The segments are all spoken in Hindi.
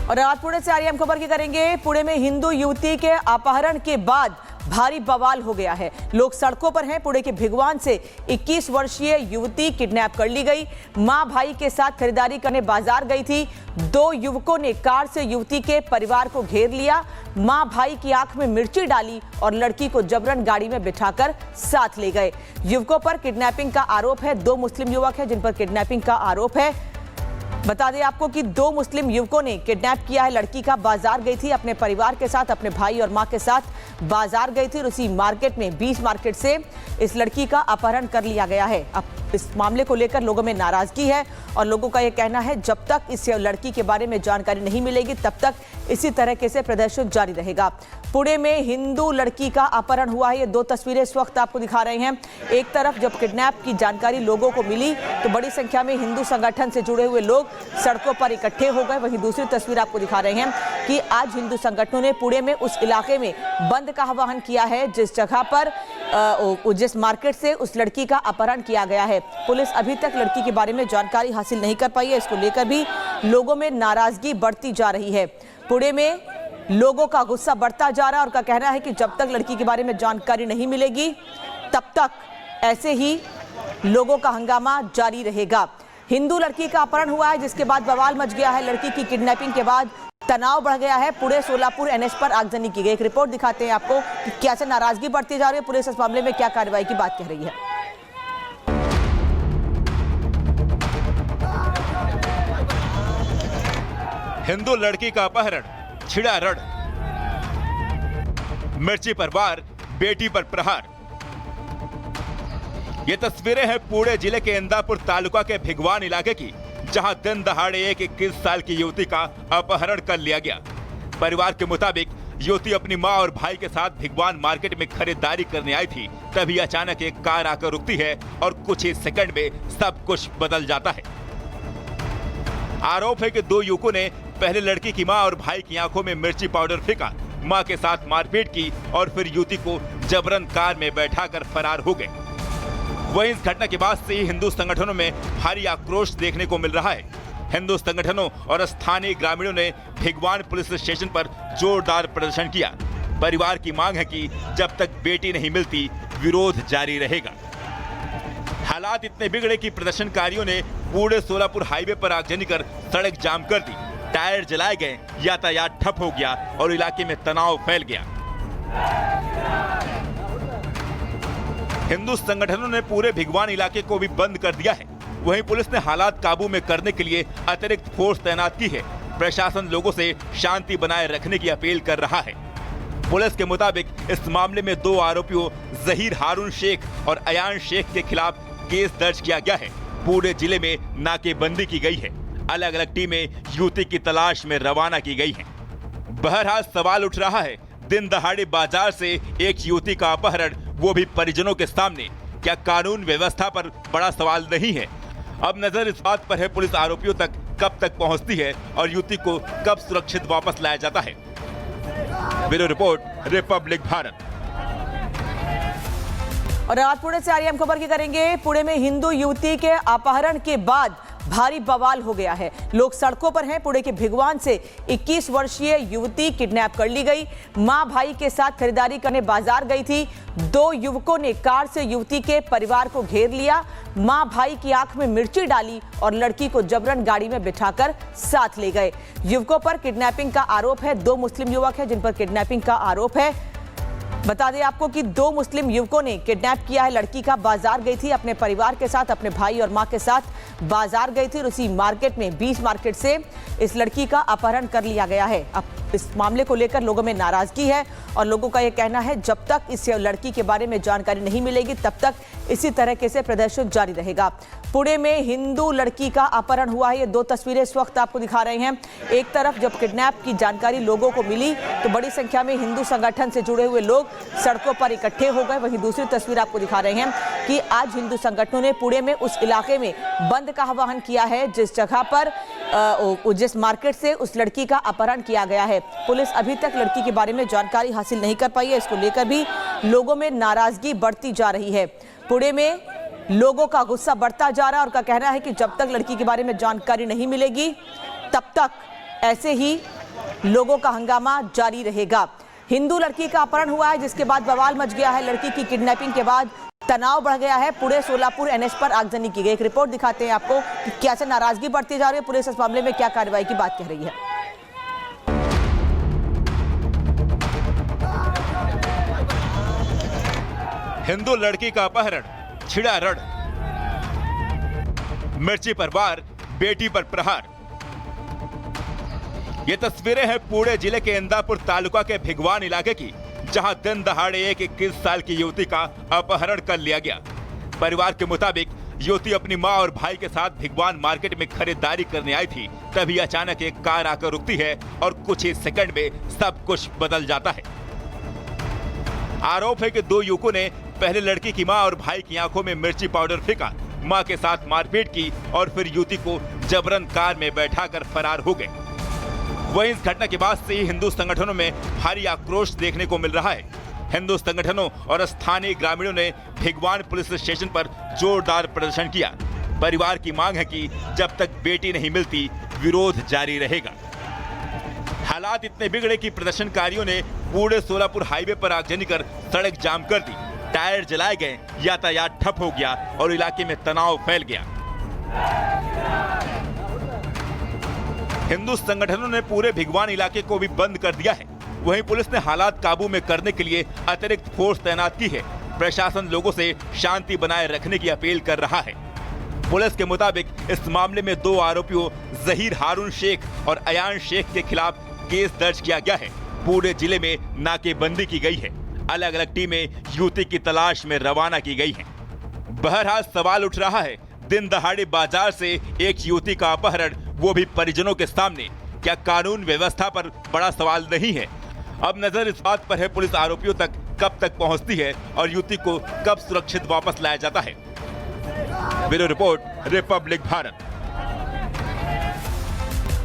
और आज पुणे से आ रही हम खबर की करेंगे। पुणे में हिंदू युवती के अपहरण के बाद भारी बवाल हो गया है। लोग सड़कों पर हैं। पुणे के भिगवान से 21 वर्षीय युवती किडनैप कर ली गई। मां भाई के साथ खरीदारी करने बाजार गई थी। दो युवकों ने कार से युवती के परिवार को घेर लिया। मां भाई की आंख में मिर्ची डाली और लड़की को जबरन गाड़ी में बिठाकर साथ ले गए। युवकों पर किडनैपिंग का आरोप है। 2 मुस्लिम युवक हैं जिन पर किडनैपिंग का आरोप है। बता दें आपको कि 2 मुस्लिम युवकों ने किडनैप किया है लड़की का। बाजार गई थी अपने परिवार के साथ, अपने भाई और मां के साथ बाजार गई थी और उसी मार्केट में 20 मार्केट से इस लड़की का अपहरण कर लिया गया है। अब इस मामले को लेकर लोगों में नाराजगी है और लोगों का यह कहना है जब तक इस लड़की के बारे में जानकारी नहीं मिलेगी तब तक इसी तरीके से प्रदर्शन जारी रहेगा। पुणे में हिंदू लड़की का अपहरण हुआ है। ये 2 तस्वीरें इस वक्त आपको दिखा रहे हैं। एक तरफ जब किडनैप की जानकारी लोगों को मिली तो बड़ी संख्या में हिंदू संगठन से जुड़े हुए लोग सड़कों पर इकट्ठे हो गए। वहीं दूसरी तस्वीर आपको दिखा रहे हैं कि आज हिंदू संगठनों ने पुणे में उस इलाके में बंद का आह्वान किया है जिस जगह पर जिस मार्केट से उस लड़की का अपहरण किया गया है। पुलिस अभी तक लड़की के बारे में जानकारी हासिल नहीं कर पाई है। इसको लेकर भी लोगों में नाराजगी बढ़ती जा रही है। पुणे में लोगों का गुस्सा बढ़ता जा रहा है और उनका कहना है कि जब तक लड़की के बारे में जानकारी नहीं मिलेगी तब तक ऐसे ही लोगों का हंगामा जारी रहेगा। हिंदू लड़की का अपहरण हुआ है जिसके बाद बवाल मच गया है। लड़की की किडनैपिंग के बाद तनाव बढ़ गया है। पुणे सोलापुर एनएच पर आगजनी की गई। एक रिपोर्ट दिखाते हैं आपको कि कैसे नाराजगी बढ़ती जा रही है। पुलिस इस मामले में क्या कार्रवाई की बात कह रही है। हिंदू लड़की का अपहरण, छिड़ा रण, मिर्ची पर वार, बेटी पर प्रहार। ये तस्वीरें हैं पुणे जिले के इंदापुर तालुका के भिगवान इलाके की, जहां दिन दहाड़े एक 21 साल की युवती का अपहरण कर लिया गया। परिवार के मुताबिक युवती अपनी मां और भाई के साथ भिगवान मार्केट में खरीदारी करने आई थी। तभी अचानक एक कार आकर रुकती है और कुछ ही सेकंड में सब कुछ बदल जाता है। आरोप है कि 2 युवकों ने पहले लड़की की मां और भाई की आंखों में मिर्ची पाउडर फेंका, मां के साथ मारपीट की और फिर युवती को जबरन कार में बैठाकर फरार हो गए। वहीं इस घटना के बाद से ही हिंदू संगठनों में भारी आक्रोश देखने को मिल रहा है। हिंदू संगठनों और स्थानीय ग्रामीणों ने भिगवान पुलिस स्टेशन पर जोरदार प्रदर्शन किया। परिवार की मांग है कि जब तक बेटी नहीं मिलती विरोध जारी रहेगा। हालात इतने बिगड़े कि प्रदर्शनकारियों ने पुणे सोलापुर हाईवे पर आगजनी कर सड़क जाम कर दी। टायर जलाए गए, यातायात ठप हो गया और इलाके में तनाव फैल गया। हिंदू संगठनों ने पूरे भिगवान इलाके को भी बंद कर दिया है। वहीं पुलिस ने हालात काबू में करने के लिए अतिरिक्त फोर्स तैनात की है। प्रशासन लोगों से शांति बनाए रखने की अपील कर रहा है। पुलिस के मुताबिक इस मामले में 2 आरोपियों जहीर हारून शेख और अयान शेख के खिलाफ केस दर्ज किया गया है। पूरे जिले में नाकेबंदी की गई है। अलग अलग टीमें युवती की तलाश में रवाना की गई हैं। बहरहाल सवाल उठ रहा है, दिन दहाड़े बाजार से एक युवती का अपहरण, वो भी परिजनों के सामने, क्या कानून व्यवस्था पर बड़ा सवाल नहीं है? अब नजर इस बात पर है पुलिस आरोपियों तक कब तक पहुंचती है और युवती को कब सुरक्षित वापस लाया जाता है। Bureau report, Republic Bharat. और आज पुणे से आ रही हम खबर की करेंगे। पुणे में हिंदू युवती के अपहरण के बाद भारी बवाल हो गया है। लोग सड़कों पर हैं। पुणे के भिगवान से 21 वर्षीय युवती किडनैप कर ली गई। मां भाई के साथ खरीदारी करने बाजार गई थी। 2 युवकों ने कार से युवती के परिवार को घेर लिया। मां भाई की आंख में मिर्ची डाली और लड़की को जबरन गाड़ी में बिठाकर साथ ले गए। युवकों पर किडनैपिंग का आरोप है। 2 मुस्लिम युवक हैं जिन पर किडनैपिंग का आरोप है। बता दें आपको कि 2 मुस्लिम युवकों ने किडनैप किया है लड़की का। बाजार गई थी अपने परिवार के साथ, अपने भाई और मां के साथ बाजार गई थी और उसी मार्केट में 20 मार्केट से इस लड़की का अपहरण कर लिया गया है। अब इस मामले को लेकर लोगों में नाराजगी है और लोगों का यह कहना है जब तक इस लड़की के बारे में जानकारी नहीं मिलेगी तब तक इसी तरीके से प्रदर्शन जारी रहेगा। पुणे में हिंदू लड़की का अपहरण हुआ है। ये 2 तस्वीरें इस वक्त आपको दिखा रहे हैं। एक तरफ जब किडनैप की जानकारी लोगों को मिली तो बड़ी संख्या में हिंदू संगठन से जुड़े हुए लोग सड़कों पर इकट्ठे हो गए। वहीं दूसरी तस्वीर आपको दिखा रहे हैं कि आज हिंदू संगठनों ने पुणे में उस इलाके में बंद का आह्वान किया है जिस जगह पर जिस मार्केट से उस लड़की का अपहरण किया गया है। पुलिस अभी तक लड़की के बारे में जानकारी हासिल नहीं कर पाई है। इसको लेकर भी लोगों में नाराजगी बढ़ती जा रही है। पुणे में लोगों का गुस्सा बढ़ता जा रहा है और उनका कहना है कि जब तक लड़की के बारे में जानकारी नहीं मिलेगी तब तक ऐसे ही लोगों का हंगामा जारी रहेगा। हिंदू लड़की का अपहरण हुआ है जिसके बाद बवाल मच गया है। लड़की की किडनैपिंग के बाद तनाव बढ़ गया है। पुणे सोलापुर एनएच पर आगजनी की गई। एक रिपोर्ट दिखाते हैं आपको कि कैसे नाराजगी बढ़ती जा रही है। पुलिस इस मामले में क्या कार्रवाई की बात कह रही है। हिंदू लड़की का अपहरण, छिड़ा रण, मिर्ची पर वार, बेटी पर प्रहार। ये तस्वीरें हैं पुणे जिले के इंदापुर तालुका के भिगवान इलाके की, जहां दिन दहाड़े एक 21 साल की युवती का अपहरण कर लिया गया। परिवार के मुताबिक युवती अपनी मां और भाई के साथ भिगवान मार्केट में खरीदारी करने आई थी, तभी अचानक एक कार आकर रुकती है और कुछ ही सेकंड में सब कुछ बदल जाता है। आरोप है कि दो युवकों ने पहले लड़की की मां और भाई की आंखों में मिर्ची पाउडर फेंका, मां के साथ मारपीट की और फिर युवती को जबरन कार में बैठाकर फरार हो गए। वहीं इस घटना के बाद से ही हिंदू संगठनों में भारी आक्रोश देखने को मिल रहा है। हिंदू संगठनों और स्थानीय ग्रामीणों ने भिगवान पुलिस स्टेशन पर जोरदार प्रदर्शन किया। परिवार की मांग है कि जब तक बेटी नहीं मिलती विरोध जारी रहेगा। हालात इतने बिगड़े कि प्रदर्शनकारियों ने पुणे सोलापुर हाईवे पर आगजनी कर सड़क जाम कर दी। टायर जलाए गए, यातायात ठप हो गया और इलाके में तनाव फैल गया। हिंदू संगठनों ने पूरे भिगवान इलाके को भी बंद कर दिया है। वहीं पुलिस ने हालात काबू में करने के लिए अतिरिक्त फोर्स तैनात की है। प्रशासन लोगों से शांति बनाए रखने की अपील कर रहा है। पुलिस के मुताबिक इस मामले में दो आरोपियों जहीर हारून शेख और अयान शेख के खिलाफ केस दर्ज किया गया है। पूरे जिले में नाकेबंदी की गई है। अलग अलग टीमें युवती की तलाश में रवाना की गई हैं। बहरहाल सवाल उठ रहा है, दिन दहाड़े बाजार से एक युवती का अपहरण, वो भी परिजनों के सामने, क्या कानून व्यवस्था पर बड़ा सवाल नहीं है? अब नजर इस बात पर है पुलिस आरोपियों तक कब तक पहुंचती है और युवती को कब सुरक्षित वापस लाया जाता है। Bureau report, Republic Bharat.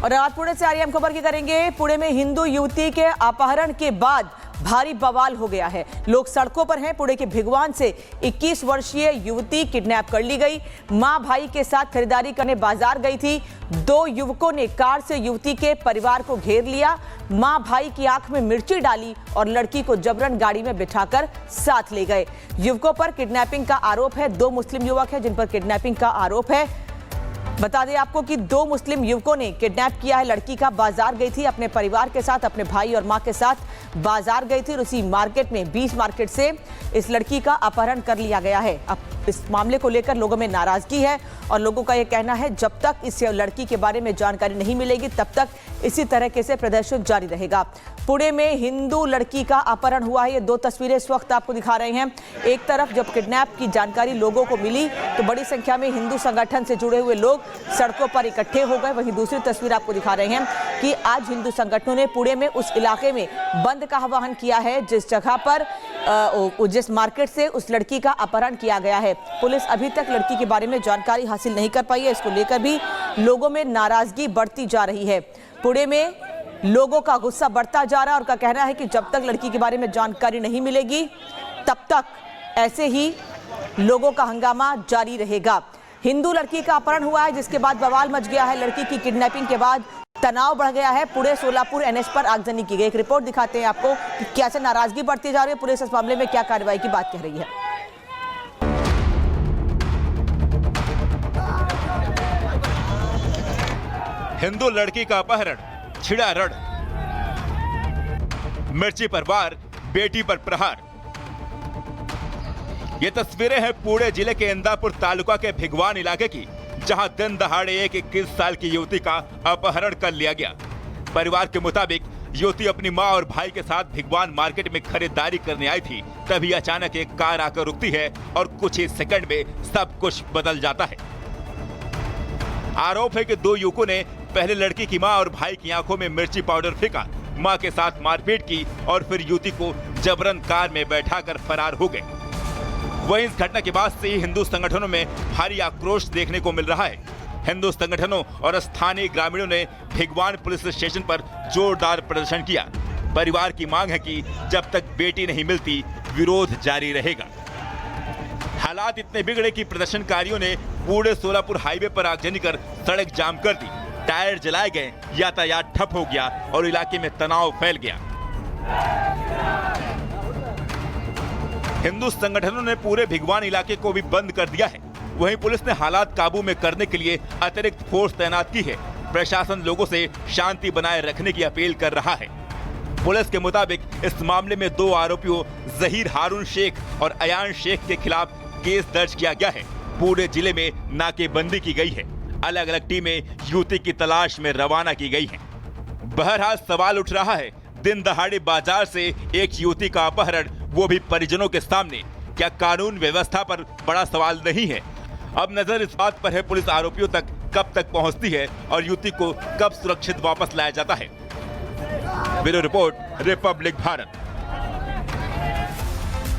और आज पुणे से आ रही हम खबर की करेंगे। पुणे में हिंदू युवती के अपहरण के बाद भारी बवाल हो गया है। लोग सड़कों पर हैं। पुणे के भिगवान से 21 वर्षीय युवती किडनैप कर ली गई। मां भाई के साथ खरीदारी करने बाजार गई थी। दो युवकों ने कार से युवती के परिवार को घेर लिया। मां भाई की आंख में मिर्ची डाली और लड़की को जबरन गाड़ी में बिठाकर साथ ले गए। युवकों पर किडनैपिंग का आरोप है। दो मुस्लिम युवक हैं जिन पर किडनैपिंग का आरोप है। बता दें आपको कि दो मुस्लिम युवकों ने किडनैप किया है लड़की का। बाजार गई थी अपने परिवार के साथ, अपने भाई और मां के साथ बाजार गई थी और उसी मार्केट में, बीच मार्केट से इस लड़की का अपहरण कर लिया गया है। अब इस मामले को लेकर लोगों में नाराजगी है और लोगों का यह कहना है जब तक इस लड़की के बारे में जानकारी नहीं मिलेगी तब तक इसी तरीके से प्रदर्शन जारी रहेगा। पुणे में हिंदू लड़की का अपहरण हुआ है। ये दो तस्वीरें इस वक्त आपको दिखा रहे हैं। एक तरफ जब किडनैप की जानकारी लोगों को मिली तो बड़ी संख्या में हिंदू संगठन से जुड़े हुए लोग सड़कों पर इकट्ठे हो गए। वहीं दूसरी तस्वीर आपको दिखा रहे हैं कि आज हिंदू संगठनों ने पुणे में उस इलाके में बंद का आह्वान किया है जिस जगह पर जिस मार्केट से उस लड़की का अपहरण किया गया है। पुलिस अभी तक लड़की के बारे में जानकारी हासिल नहीं कर पाई है। इसको लेकर भी लोगों में नाराजगी बढ़ती जा रही है। पुणे में लोगों का गुस्सा बढ़ता जा रहा है और उनका कहना है कि जब तक लड़की के बारे में जानकारी नहीं मिलेगी तब तक ऐसे ही लोगों का हंगामा जारी रहेगा। हिंदू लड़की का अपहरण हुआ है जिसके बाद बवाल मच गया है। लड़की की किडनैपिंग के बाद तनाव बढ़ गया है। पुणे सोलापुर एनएच पर आगजनी की गई। एक रिपोर्ट दिखाते हैं आपको कि कैसे नाराजगी बढ़ती जा रही है। पुलिस इस मामले में क्या कार्रवाई की बात कह रही है। हिंदू लड़की का अपहरण, छिड़ा रण, मिर्ची पर वार, बेटी पर प्रहार। ये तस्वीरें हैं पुणे जिले के इंदापुर तालुका के भिगवान इलाके की, जहां दिन दहाड़े एक 21 साल की युवती का अपहरण कर लिया गया। परिवार के मुताबिक युवती अपनी मां और भाई के साथ भिगवान मार्केट में खरीदारी करने आई थी, तभी अचानक एक कार आकर रुकती है और कुछ ही सेकंड में सब कुछ बदल जाता है। आरोप है कि दो युवकों ने पहले लड़की की मां और भाई की आंखों में मिर्ची पाउडर फेंका, मां के साथ मारपीट की और फिर युवती को जबरन कार में बैठाकर फरार हो गए। वहीं इस घटना के बाद से ही हिंदू संगठनों में भारी आक्रोश देखने को मिल रहा है। हिंदू संगठनों और स्थानीय ग्रामीणों ने भिगवान पुलिस स्टेशन पर जोरदार प्रदर्शन किया। परिवार की मांग है कि जब तक बेटी नहीं मिलती विरोध जारी रहेगा। हालात इतने बिगड़े कि प्रदर्शनकारियों ने पुणे सोलापुर हाईवे पर आगजनी कर सड़क जाम कर दी। टायर जलाए गए, यातायात ठप हो गया और इलाके में तनाव फैल गया। हिंदू संगठनों ने पूरे भिगवान इलाके को भी बंद कर दिया है। वहीं पुलिस ने हालात काबू में करने के लिए अतिरिक्त फोर्स तैनात की है। प्रशासन लोगों से शांति बनाए रखने की अपील कर रहा है। पुलिस के मुताबिक इस मामले में 2 आरोपियों जहीर हारून शेख और अयान शेख के खिलाफ केस दर्ज किया गया है। पूरे जिले में नाकेबंदी की गई है। अलग अलग टीमें युवती की तलाश में रवाना की गई हैं। बहरहाल सवाल उठ रहा है, दिन दहाड़े बाजार से एक युवती का अपहरण, वो भी परिजनों के सामने, क्या कानून व्यवस्था पर बड़ा सवाल नहीं है? अब नजर इस बात पर है पुलिस आरोपियों तक कब तक पहुंचती है और युवती को कब सुरक्षित वापस लाया जाता है। Bureau report, Republic Bharat.